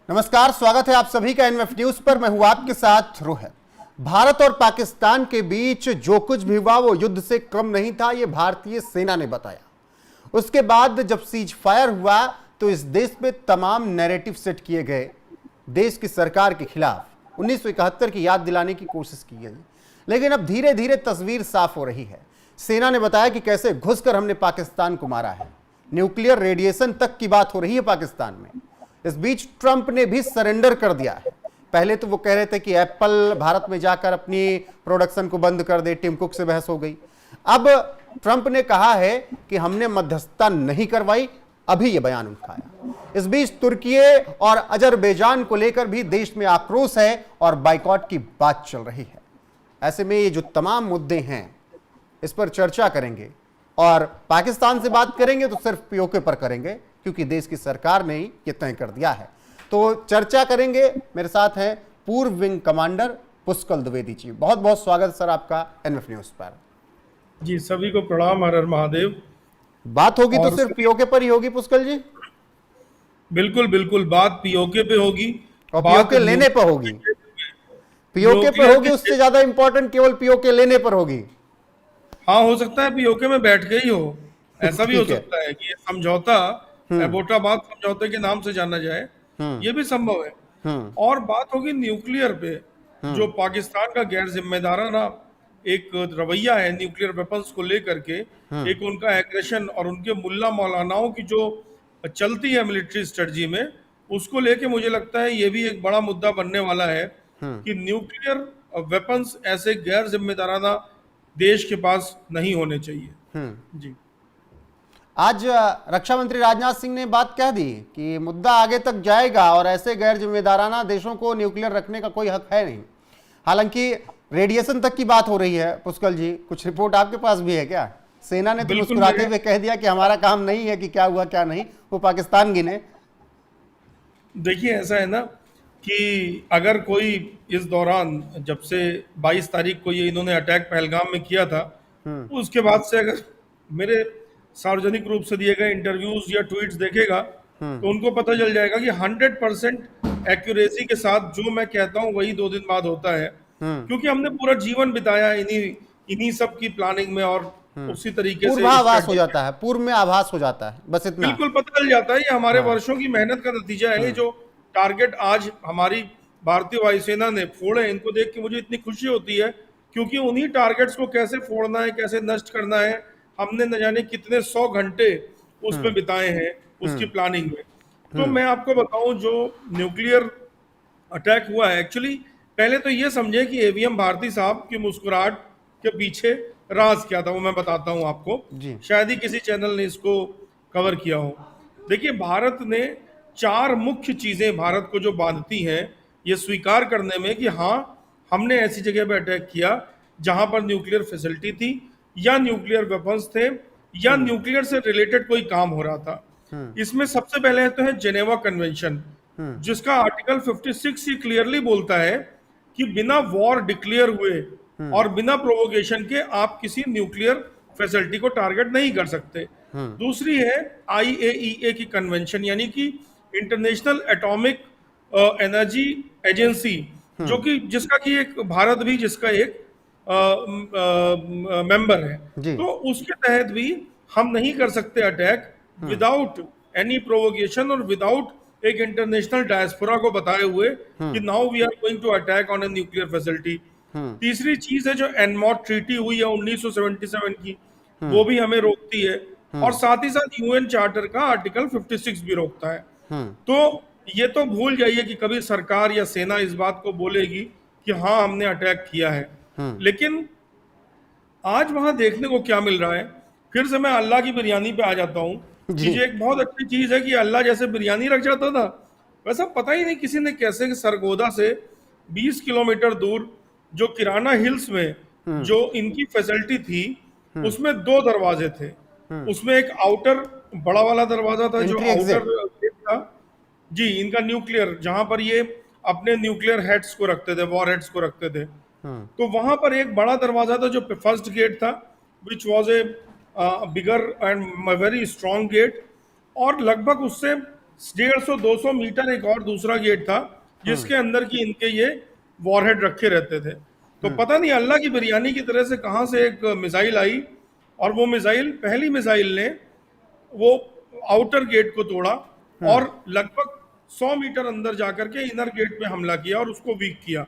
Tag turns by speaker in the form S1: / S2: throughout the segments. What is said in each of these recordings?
S1: नमस्कार, स्वागत है आप सभी का एनएफ न्यूज पर। मैं हूं आपके साथ रोहित। भारत और पाकिस्तान के बीच जो कुछ भी हुआ वो युद्ध से कम नहीं था, ये भारतीय सेना ने बताया। उसके बाद जब सीज फायर हुआ तो इस देश में तमाम नैरेटिव सेट किए गए। देश की सरकार के खिलाफ 1971 की याद दिलाने की कोशिश की गई, लेकिन अब धीरे धीरे तस्वीर साफ हो रही है। सेना ने बताया कि कैसे घुसकर हमने पाकिस्तान को मारा है। न्यूक्लियर रेडिएशन तक की बात हो रही है पाकिस्तान में। इस बीच ट्रंप ने भी सरेंडर कर दिया है। पहले तो वो कह रहे थे कि एप्पल भारत में जाकर अपनी प्रोडक्शन को बंद कर दे, टिम कुक से बहस हो गई। अब ट्रंप ने कहा है कि हमने मध्यस्थता नहीं करवाई, अभी ये बयान उठाया। इस बीच तुर्की और अजरबैजान को लेकर भी देश में आक्रोश है और बाइकॉट की बात चल रही है। ऐसे में ये जो तमाम मुद्दे हैं इस पर चर्चा करेंगे, और पाकिस्तान से बात करेंगे तो सिर्फ पीओके पर करेंगे, क्योंकि देश की सरकार ने ही ये तय कर दिया है। तो चर्चा करेंगे। मेरे साथ हैं पूर्व विंग कमांडर पुष्कल द्विवेदी जी। बहुत बहुत स्वागत सर आपका एनएफ न्यूज पर।
S2: जी, सभी को प्रणाम। हर हर महादेव।
S1: बात होगी तो सिर्फ पीओके पर ही होगी पुष्कल जी?
S2: बिल्कुल बिल्कुल, बात पीओके पे होगी
S1: और
S2: बात
S1: पीओके लेने पर होगी। पीओके पर होगी, उससे ज्यादा इंपॉर्टेंट केवल पीओके लेने पर होगी।
S2: हाँ, हो सकता है पीओके में बैठ के ही हो। ऐसा भी हो
S1: ठीक है।
S2: सकता है कि ये समझौता एबोटाबाद समझौते के नाम से जाना जाए, ये भी संभव है। और बात होगी न्यूक्लियर पे, जो पाकिस्तान का गैर जिम्मेदाराना एक रवैया है न्यूक्लियर वेपन्स को लेकर के, एक उनका एग्रेशन और उनके मुल्ला मौलानाओं की जो चलती है मिलिट्री स्ट्रेटजी में, उसको लेके मुझे लगता है ये भी एक बड़ा मुद्दा बनने वाला है कि न्यूक्लियर वेपन्स ऐसे गैर जिम्मेदाराना देश के पास नहीं होने चाहिए। जी,
S1: आज रक्षा मंत्री राजनाथ सिंह ने बात कह दी कि मुद्दा आगे तक जाएगा और ऐसे गैर जिम्मेदाराना देशों को न्यूक्लियर रखने का कोई हक है नहीं। हालांकि रेडिएशन तक की बात हो रही है। पुष्कल जी, कुछ रिपोर्ट आपके पास भी है क्या? सेना ने तो मुस्कुराते हुए कह दिया कि हमारा काम नहीं है कि क्या हुआ क्या नहीं, वो पाकिस्तान गिने।
S2: देखिए ऐसा है ना कि अगर कोई इस दौरान, जब से 22 तारीख को ये इन्होंने अटैक पहलगाम में किया था, उसके बाद से अगर मेरे सार्वजनिक रूप से दिए गए इंटरव्यूज या ट्वीट्स देखेगा तो उनको पता चल जाएगा कि 100% एक्यूरेसी के साथ जो मैं कहता हूँ वही 2 दिन बाद होता है। क्योंकि हमने पूरा जीवन बिताया इन्हीं सब की प्लानिंग में, और उसी तरीके से
S1: पूर्वाभास हो जाता है, पूर्व में आभास हो जाता है, बस इतना।
S2: बिल्कुल पता चल जाता है। ये हमारे वर्षों की मेहनत का नतीजा है। जो टारगेट आज हमारी भारतीय वायुसेना ने फोड़े, इनको देख के मुझे इतनी खुशी होती है, क्योंकि उन्हीं टारगेट्स को कैसे फोड़ना है, कैसे नष्ट करना है, हमने न जाने कितने 100 घंटे उसमें बिताए हैं, उसकी प्लानिंग में। तो मैं आपको बताऊं, जो न्यूक्लियर अटैक हुआ है, एक्चुअली पहले तो ये समझे कि एवीएम भारती साहब की मुस्कुराहट के पीछे राज क्या था, वो मैं बताता हूं आपको।
S1: जी।
S2: शायद ही किसी चैनल ने इसको कवर किया हो। देखिए, भारत ने 4 मुख्य चीजें भारत को जो बांधती हैं ये स्वीकार करने में कि हाँ, हमने ऐसी जगह पर अटैक किया जहां पर न्यूक्लियर फैसिलिटी थी, या न्यूक्लियर वेपन्स थे, या न्यूक्लियर से रिलेटेड कोई काम हो रहा था। इसमें सबसे पहले तो है जेनेवा कन्वेंशन, जिसका आर्टिकल 56 ये क्लियरली बोलता है कि बिना वॉर डिक्लेयर हुए और बिना प्रोवोकेशन के आप किसी न्यूक्लियर फैसिलिटी को टारगेट नहीं कर सकते। दूसरी है IAEA की कन्वेंशन, यानी कि इंटरनेशनल एटॉमिक एनर्जी एजेंसी, जो कि जिसका कि एक भारत भी जिसका एक मेंबर है।
S1: जी।
S2: तो उसके तहत भी हम नहीं कर सकते अटैक विदाउट एनी प्रोवोकेशन और विदाउट एक इंटरनेशनल डायस्पोरा को बताए हुए कि now we are going to attack on a nuclear facility. तीसरी चीज है जो एनमॉट ट्रीटी हुई है 1977 की, वो भी हमें रोकती है, और साथ ही साथ यूएन चार्टर का आर्टिकल 56 भी रोकता है। तो ये तो भूल जाइए कि कभी सरकार या सेना इस बात को बोलेगी कि हाँ हमने अटैक किया है। लेकिन आज वहां देखने को क्या मिल रहा है, फिर से मैं अल्लाह की बिरयानी पे आ जाता हूँ कि ये एक बहुत अच्छी चीज है कि अल्लाह जैसे बिरयानी रख जाता था, वैसा पता ही नहीं किसी ने कैसे सरगोदा से 20 किलोमीटर दूर जो किराना हिल्स में जो इनकी फैसिलिटी थी, उसमें 2 दरवाजे थे। उसमें एक आउटर बड़ा वाला दरवाजा था जो आउटर गेट था, जी, इनका न्यूक्लियर, जहां पर ये अपने न्यूक्लियर हेड्स को रखते थे, वॉर हेड्स को रखते थे। तो वहां पर एक बड़ा दरवाजा था जो फर्स्ट गेट था, which was a bigger and very strong gate, और लगभग उससे 150-200 मीटर एक और दूसरा गेट था जिसके अंदर की इनके ये वॉरहेड रखे रहते थे। तो पता नहीं अल्लाह की बिरयानी की तरह से कहां से एक मिसाइल आई, और वो मिसाइल, पहली मिसाइल ने वो आउटर गेट को तोड़ा और लगभग 100 मीटर अंदर जाकर के इनर गेट पे हमला किया और उसको वीक किया।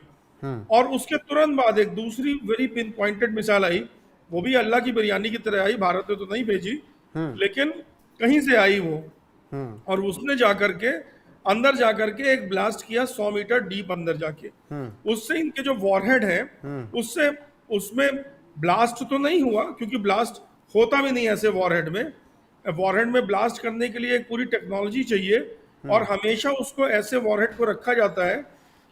S2: और उसके तुरंत बाद एक दूसरी वेरी पिन पॉइंटेड मिसाइल आई, वो भी अल्लाह की बिरयानी की तरह आई, भारत ने तो नहीं भेजी लेकिन कहीं से आई वो, और उसने जाकर के अंदर जाकर के एक ब्लास्ट किया 100 मीटर डीप अंदर जाके। उससे इनके जो वॉरहेड है उससे उसमें ब्लास्ट तो नहीं हुआ, क्योंकि ब्लास्ट होता भी नहीं ऐसे वॉरहेड में। वॉरहेड में ब्लास्ट करने के लिए एक पूरी टेक्नोलॉजी चाहिए, और हमेशा उसको ऐसे वॉरहेड को रखा जाता है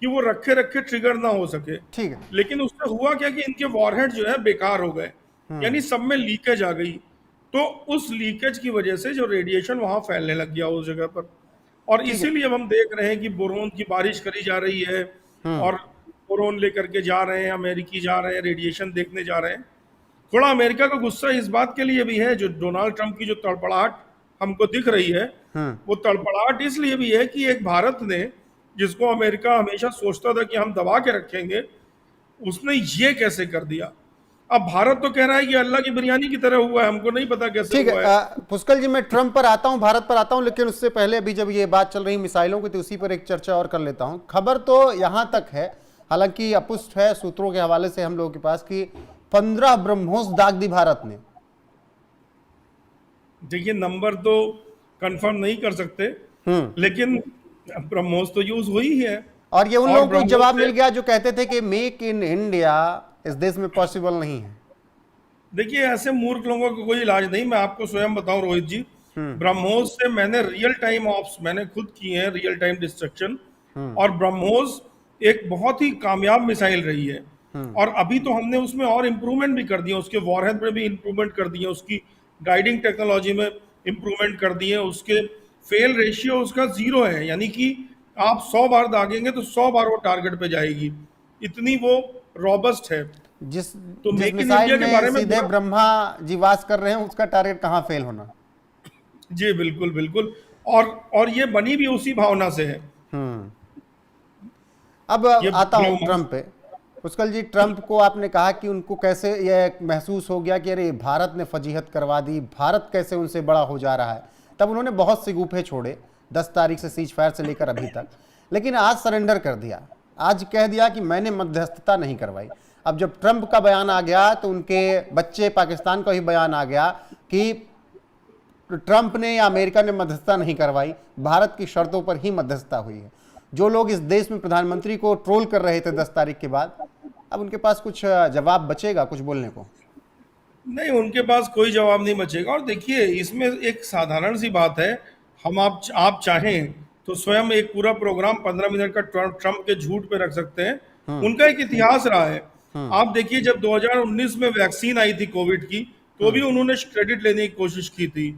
S2: कि वो रखे रखे ट्रिगर ना हो सके।
S1: ठीक है।
S2: लेकिन उससे हुआ क्या कि इनके वॉरहेड जो है बेकार हो गए, यानी सब में लीकेज आ गई। तो उस लीकेज की वजह से जो रेडिएशन वहां फैलने लग गया उस जगह पर, और इसीलिए अब हम देख रहे हैं कि बोरोन की बारिश करी जा रही है, और बोरोन लेकर के जा रहे हैं, अमेरिकी जा रहे हैं, रेडिएशन देखने जा रहे हैं। थोड़ा अमेरिका का गुस्सा इस बात के लिए भी है, जो डोनाल्ड ट्रंप की जो तड़पड़ाहट हमको दिख रही है, वो तड़पड़ाहट इसलिए भी है कि एक भारत ने, जिसको अमेरिका हमेशा सोचता था कि हम दबा के रखेंगे, उसने ये कैसे कर दिया। अब भारत तो कह रहा है कि अल्लाह की बिरयानी की तरह हुआ है, हमको नहीं पता कैसे
S1: ठीक
S2: हुआ
S1: है।
S2: है।
S1: पुष्कल जी, मैं ट्रंप पर आता हूं, भारत पर आता हूं, लेकिन उससे पहले अभी जब ये बात चल रही मिसाइलों की तो उसी पर एक चर्चा और कर लेता हूं। खबर तो यहां तक है, हालांकि अपुष्ट है सूत्रों के हवाले से हम लोगों के पास, कि 15 ब्रह्मोस दाग दी भारत ने।
S2: देखिए, नंबर तो कंफर्म नहीं कर सकते, लेकिन ब्रह्मोस तो यूज हुई है।
S1: और ये उन
S2: और
S1: लोगों को
S2: ब्रह्मोस
S1: जवाब
S2: से-
S1: मिल गया जो कहते थे कि मेक इन इंडिया इस देश में पॉसिबल नहीं है।
S2: देखिए, ऐसे मूर्ख लोगों का कोई इलाज नहीं। मैं आपको स्वयं बताऊं रोहित जी, ब्रह्मोस से मैंने रियल टाइम ऑप्स मैंने खुद किए हैं, रियल टाइम डिस्ट्रक्शन, और ब्रह्मोस एक बहुत ही कामयाब मिसाइल रही है। और अभी तो हमने उसमें और इम्प्रूवमेंट भी कर दिया, उसके वॉरहेड में भी इम्प्रूवमेंट कर दिए, उसकी गाइडिंग टेक्नोलॉजी में इम्प्रूवमेंट कर दिए, उसके फेल रेशियो उसका 0 है, यानी कि आप 100 बार दागेंगे तो 100 बार वो टारगेट पे जाएगी, इतनी वो रॉबस्ट है।
S1: जिस
S2: तो
S1: जिस
S2: मेक इन
S1: मिसाइल
S2: इंडिया के बारे
S1: में
S2: में
S1: सीधे ब्रह्मा जी वास कर रहे हैं, उसका टारगेट कहां फेल होना।
S2: जी बिल्कुल बिल्कुल, और ये बनी भी उसी भावना से है।
S1: अब
S2: ये
S1: आता हूं
S2: ब्रह्मोस-
S1: ट्रंप पे। पुष्कल जी, ट्रंप को आपने कहा कि उनको कैसे यह महसूस हो गया कि अरे भारत ने फजीहत करवा दी, भारत कैसे उनसे बड़ा हो जा रहा है। तब उन्होंने बहुत से गुफे छोड़े 10 तारीख से सीज फायर से लेकर अभी तक, लेकिन आज सरेंडर कर दिया। आज कह दिया कि मैंने मध्यस्थता नहीं करवाई। अब जब ट्रंप का बयान आ गया तो उनके बच्चे पाकिस्तान का ही बयान आ गया कि ट्रंप ने या अमेरिका ने मध्यस्थता नहीं करवाई, भारत की शर्तों पर ही मध्यस्थता हुई है। जो लोग इस देश में प्रधानमंत्री को ट्रोल कर रहे थे 10 तारीख के बाद, अब उनके पास कुछ जवाब बचेगा कुछ बोलने को?
S2: नहीं, उनके पास कोई जवाब नहीं बचेगा। और देखिए, इसमें एक साधारण सी बात है, हम आप चाहें तो स्वयं एक पूरा प्रोग्राम 15 मिनट का ट्रंप के झूठ पे रख सकते हैं। उनका एक इतिहास रहा है। आप देखिए, जब 2019 में वैक्सीन आई थी कोविड की, तो भी उन्होंने क्रेडिट लेने की कोशिश की थी।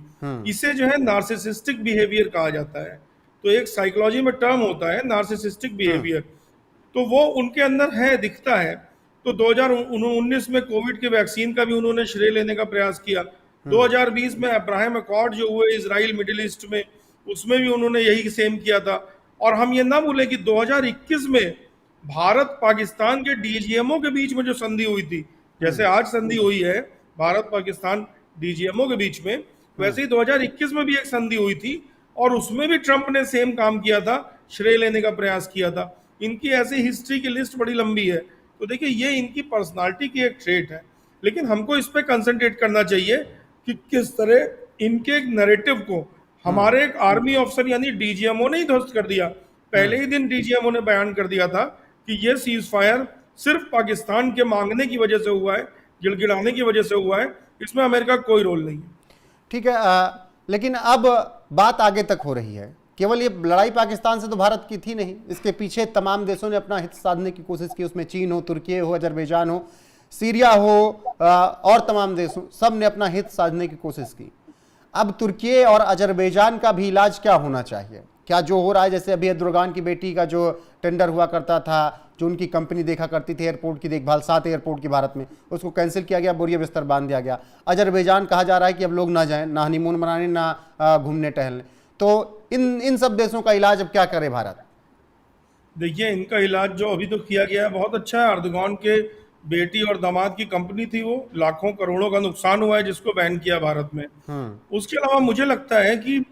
S2: इसे जो है नार्सिसिस्टिक बिहेवियर कहा जाता है। तो एक साइकोलॉजी में टर्म होता है नार्सिसिस्टिक बिहेवियर, तो वो उनके अंदर है, दिखता है। तो 2019 में कोविड के वैक्सीन का भी उन्होंने श्रेय लेने का प्रयास किया। 2020 में अब्राहम अकॉर्ड जो हुए इजराइल मिडिल ईस्ट में, उसमें भी उन्होंने यही सेम किया था। और हम ये ना भूलें कि 2021 में भारत पाकिस्तान के डीजीएमओ के बीच में जो संधि हुई थी, जैसे आज संधि हुई है भारत पाकिस्तान डीजीएमओ के बीच में, वैसे ही 2021 में भी एक संधि हुई थी, और उसमें भी ट्रंप ने सेम काम किया था, श्रेय लेने का प्रयास किया था। इनकी ऐसी हिस्ट्री की लिस्ट बड़ी लंबी है। तो देखिए, ये इनकी पर्सनालिटी की एक ट्रेट है, लेकिन हमको इस पे कंसंट्रेट करना चाहिए कि किस तरह इनके एक नैरेटिव को हमारे एक आर्मी ऑफिसर यानी डीजीएमओ ने ही ध्वस्त कर दिया। पहले ही दिन डीजीएमओ ने बयान कर दिया था कि ये सीज फायर सिर्फ पाकिस्तान के मांगने की वजह से हुआ है, गिड़गिड़ाने की वजह से हुआ है, इसमें अमेरिका का कोई रोल नहीं है।
S1: ठीक है, लेकिन अब बात आगे तक हो रही है। केवल ये लड़ाई पाकिस्तान से तो भारत की थी नहीं, इसके पीछे तमाम देशों ने अपना हित साधने की कोशिश की। उसमें चीन हो, तुर्की हो, अजरबैजान हो, सीरिया हो, और तमाम देशों, सब ने अपना हित साधने की कोशिश की। अब तुर्की और अजरबैजान का भी इलाज क्या होना चाहिए? क्या जो हो रहा है, जैसे अभी एर्दोगान की बेटी का जो टेंडर हुआ करता था, जो उनकी कंपनी देखा करती थी एयरपोर्ट की देखभाल, 7 एयरपोर्ट की भारत में, उसको कैंसिल किया गया, बोरिया बिस्तर बांध दिया गया। अजरबैजान कहा जा रहा है कि अब लोग ना जाएं, ना हनीमून मनाने, ना घूमने टहलने। तो इन सब देशों का इलाज अब क्या करे भारत?
S2: देखिए, इनका इलाज जो अभी तो किया गया है बहुत अच्छा है। अर्दोगान के बेटी और दामाद की कंपनी थी, वो लाखों करोड़ों का नुकसान हुआ है जिसको बैन किया भारत में। उसके अलावा मुझे लगता है कि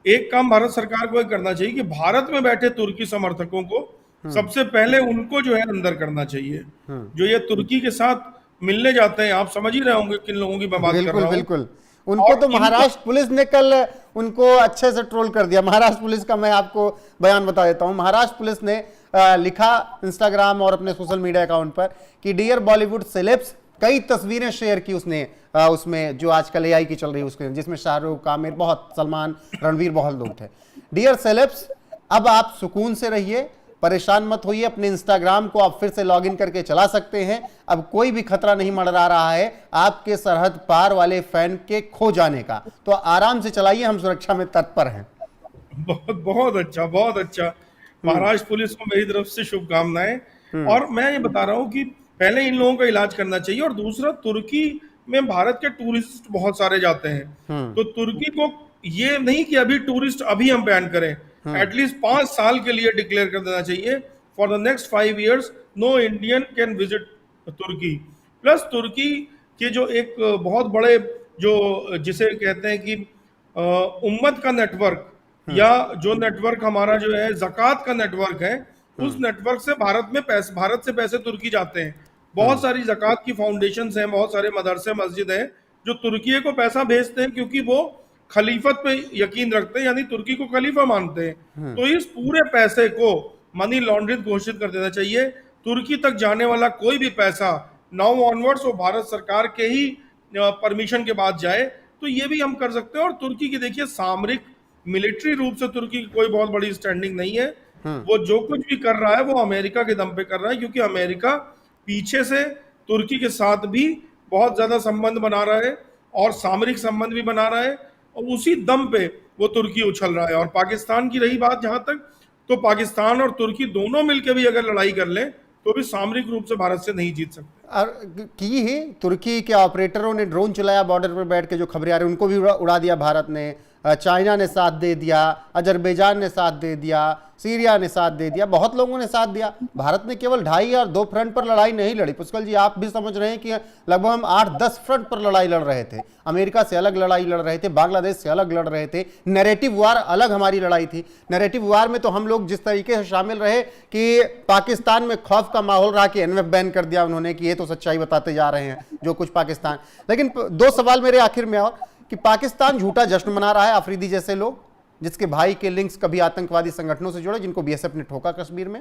S2: एक काम भारत सरकार को ये करना चाहिए कि भारत में बैठे तुर्की समर्थकों को सबसे पहले उनको जो है अंदर करना चाहिए। जो ये तुर्की के साथ मिलने जाते हैं, आप समझ ही रहे होंगे किन लोगों की मैं बात कर
S1: बिल्कुल
S2: रहा हूँ।
S1: बिल्कुल। उनको
S2: और
S1: तो
S2: इनका
S1: महाराष्ट्र पुलिस ने कल उनको अच्छे से ट्रोल कर दिया। महाराष्ट्र पुलिस का मैं आपको बयान बता देता हूं। महाराष्ट्र पुलिस ने लिखा इंस्टाग्राम और अपने सोशल मीडिया अकाउंट पर कि डियर बॉलीवुड सेलेब्स, कई तस्वीरें शेयर की उसने उसमें जो आजकल एआई की चल रही है उसके, जिसमें शाहरुख, आमिर, बहुत सलमान, रणवीर, बहुत लोग थे। डियर सेलेब्स, अब आप सुकून से रहिए, परेशान मत होइए, अपने इंस्टाग्राम को आप फिर से लॉगिन करके चला सकते हैं। अब कोई भी खतरा नहीं मंडरा रहा है आपके सरहद पार वाले फैन के खो जाने का, तो आराम से चलाइए, हम सुरक्षा में तत्पर हैं।
S2: बहुत बहुत अच्छा, बहुत अच्छा। महाराष्ट्र पुलिस को मेरी तरफ से शुभकामनाएं। और मैं ये बता रहा हूँ कि पहले इन लोगों का इलाज करना चाहिए, और दूसरा, तुर्की में भारत के टूरिस्ट बहुत सारे जाते हैं, तो तुर्की को ये नहीं कि अभी टूरिस्ट अभी हम बैन करें, एटलीस्ट 5 साल के लिए डिक्लेयर कर देना चाहिए, for the next 5 years no Indian can visit तुर्की। प्लस तुर्की के जो एक बहुत बड़े, जो जिसे कहते हैं कि उम्मत का नेटवर्क, या जो नेटवर्क हमारा जो है ज़कात का नेटवर्क है, उस नेटवर्क से भारत से पैसे तुर्की जाते हैं। बहुत सारी ज़कात की फाउंडेशंस हैं, बहुत सारे मदरसे मस्जिद हैं जो तुर्की को पैसा भेजते हैं, क्योंकि वो खलीफत पे यकीन रखते हैं, यानी तुर्की को खलीफा मानते हैं। तो इस पूरे पैसे को मनी लॉन्ड्रिंग घोषित कर देना चाहिए। तुर्की तक जाने वाला कोई भी पैसा नाउ ऑनवर्ड्स वो भारत सरकार के ही परमिशन के बाद जाए, तो ये भी हम कर सकते हैं। और तुर्की की देखिए, सामरिक मिलिट्री रूप से तुर्की की कोई बहुत बड़ी स्टैंडिंग नहीं है। वो जो कुछ भी कर रहा है वो अमेरिका के दम पे कर रहा है, क्योंकि अमेरिका पीछे से तुर्की के साथ भी बहुत ज्यादा संबंध बना रहा है, और सामरिक संबंध भी बना रहा है, और उसी दम पे वो तुर्की उछल रहा है। और पाकिस्तान की रही बात जहां तक, तो पाकिस्तान और तुर्की दोनों मिलकर भी अगर लड़ाई कर लें तो भी सामरिक रूप से भारत से नहीं जीत सकते।
S1: और की ही तुर्की के ऑपरेटरों ने ड्रोन चलाया बॉर्डर पर बैठ के, जो खबरें आ रही उनको भी उड़ा दिया भारत ने। चाइना ने साथ दे दिया, अजरबैजान ने साथ दे दिया, सीरिया ने साथ दे दिया, बहुत लोगों ने साथ दिया। भारत ने केवल 2.5 और 2 फ्रंट पर लड़ाई नहीं लड़ी। पुष्कल जी, आप भी समझ रहे हैं कि लगभग हम 8-10 फ्रंट पर लड़ाई लड़ रहे थे। अमेरिका से अलग लड़ाई लड़ रहे थे, बांग्लादेश से अलग लड़ रहे थे, नैरेटिव वार अलग हमारी लड़ाई थी। नैरेटिव वार में तो हम लोग जिस तरीके से शामिल रहे कि पाकिस्तान में खौफ का माहौल रहा कि एनएफ बैन कर दिया उन्होंने, कि ये तो सच्चाई बताते जा रहे हैं जो कुछ पाकिस्तान। लेकिन 2 सवाल मेरे आखिर में और, कि पाकिस्तान झूठा जश्न मना रहा है, अफरीदी जैसे लोग जिसके भाई के लिंक्स कभी आतंकवादी संगठनों से जुड़े, जिनको बीएसएफ ने ठोका कश्मीर में,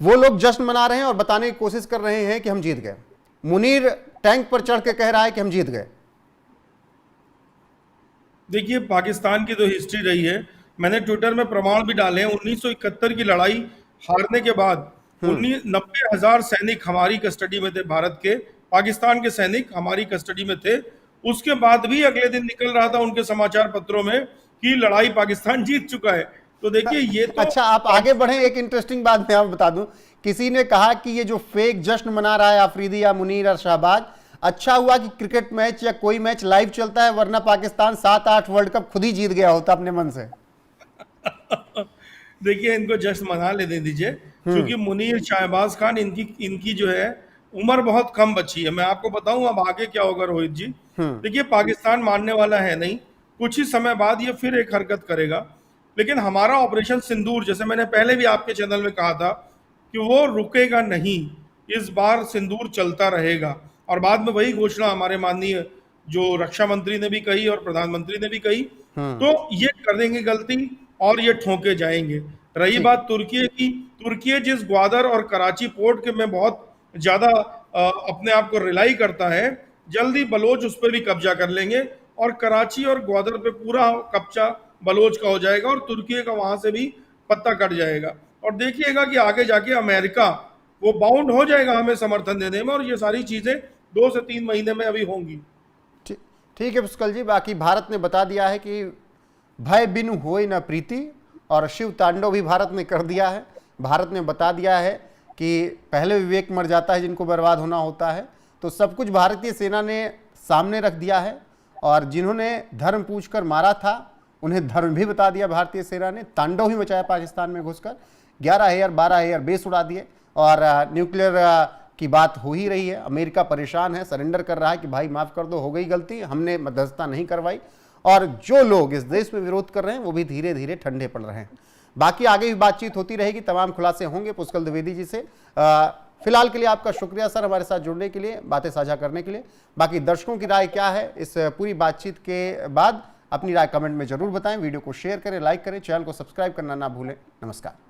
S1: वो लोग जश्न मना रहे हैं और बताने की कोशिश कर रहे हैं कि हम जीत गए। मुनीर टैंक पर चढ़ के कह रहा है कि हम जीत गए।
S2: देखिए, पाकिस्तान की तो हिस्ट्री रही है, मैंने ट्विटर में प्रमाण भी डाले हैं। 1971 की लड़ाई हारने के बाद 90,000 सैनिक हमारी कस्टडी में थे, भारत के, पाकिस्तान के सैनिक हमारी कस्टडी में थे। उसके बाद भी अगले दिन निकल रहा था उनके समाचार पत्रों में कि लड़ाई पाकिस्तान जीत चुका है। तो देखिए, ये तो
S1: अच्छा, आप आगे बढ़े। एक इंटरेस्टिंग बात मैं आपको बता दूं, किसी ने कहा कि ये जो फेक जश्न मना रहा है अफरीदी या मुनीर और शहबाज, अच्छा हुआ कि क्रिकेट मैच या कोई मैच लाइव चलता है, वरना पाकिस्तान 7-8 वर्ल्ड कप खुद ही जीत गया होता अपने मन से।
S2: देखिए, इनको जश्न मना लेने दीजिए, क्योंकि मुनीर, शहबाज खान, इनकी जो है उम्र बहुत कम बची है। मैं आपको बताऊं अब आगे क्या होगा रोहित जी। देखिए, पाकिस्तान मानने वाला है नहीं, कुछ ही समय बाद ये फिर एक हरकत करेगा। लेकिन हमारा ऑपरेशन सिंदूर, जैसे मैंने पहले भी आपके चैनल में कहा था, कि वो रुकेगा नहीं। इस बार सिंदूर चलता रहेगा। और बाद में वही घोषणा हमारे माननीय जो रक्षा मंत्री ने भी कही और प्रधानमंत्री ने भी कही। तो ये कर देंगे गलती और ये ठोके जाएंगे। रही बात तुर्की की, तुर्की जिस ग्वादर और कराची पोर्ट के में बहुत ज्यादा अपने आप को रिलाई करता है, जल्दी बलोच उस पर भी कब्जा कर लेंगे, और कराची और ग्वादर पे पूरा कब्जा बलोच का हो जाएगा, और तुर्की का वहां से भी पत्ता कट जाएगा। और देखिएगा कि आगे जाके अमेरिका वो बाउंड हो जाएगा हमें समर्थन देने में, और ये सारी चीजें 2 से 3 महीने में अभी होंगी।
S1: ठीक है पुष्कल जी, बाकी भारत ने बता दिया है कि भय बिनु होए न प्रीति, और शिव तांडव भी भारत ने कर दिया है। भारत ने बता दिया है कि पहले विवेक मर जाता है जिनको बर्बाद होना होता है। तो सब कुछ भारतीय सेना ने सामने रख दिया है, और जिन्होंने धर्म पूछकर मारा था उन्हें धर्म भी बता दिया भारतीय सेना ने, तांडव ही मचाया पाकिस्तान में घुसकर, 11 एयर 12 एयर बेस उड़ा दिए। और न्यूक्लियर की बात हो ही रही है, अमेरिका परेशान है, सरेंडर कर रहा है कि भाई माफ कर दो, हो गई गलती, हमने मध्यस्थता नहीं करवाई। और जो लोग इस देश में विरोध कर रहे हैं वो भी धीरे धीरे ठंडे पड़ रहे हैं। बाकी आगे भी बातचीत होती रहेगी, तमाम खुलासे होंगे पुष्कल द्विवेदी जी से। फिलहाल के लिए आपका शुक्रिया सर, हमारे साथ जुड़ने के लिए, बातें साझा करने के लिए। बाकी दर्शकों की राय क्या है इस पूरी बातचीत के बाद, अपनी राय कमेंट में जरूर बताएं। वीडियो को शेयर करें, लाइक करें, चैनल को सब्सक्राइब करना ना भूलें। नमस्कार।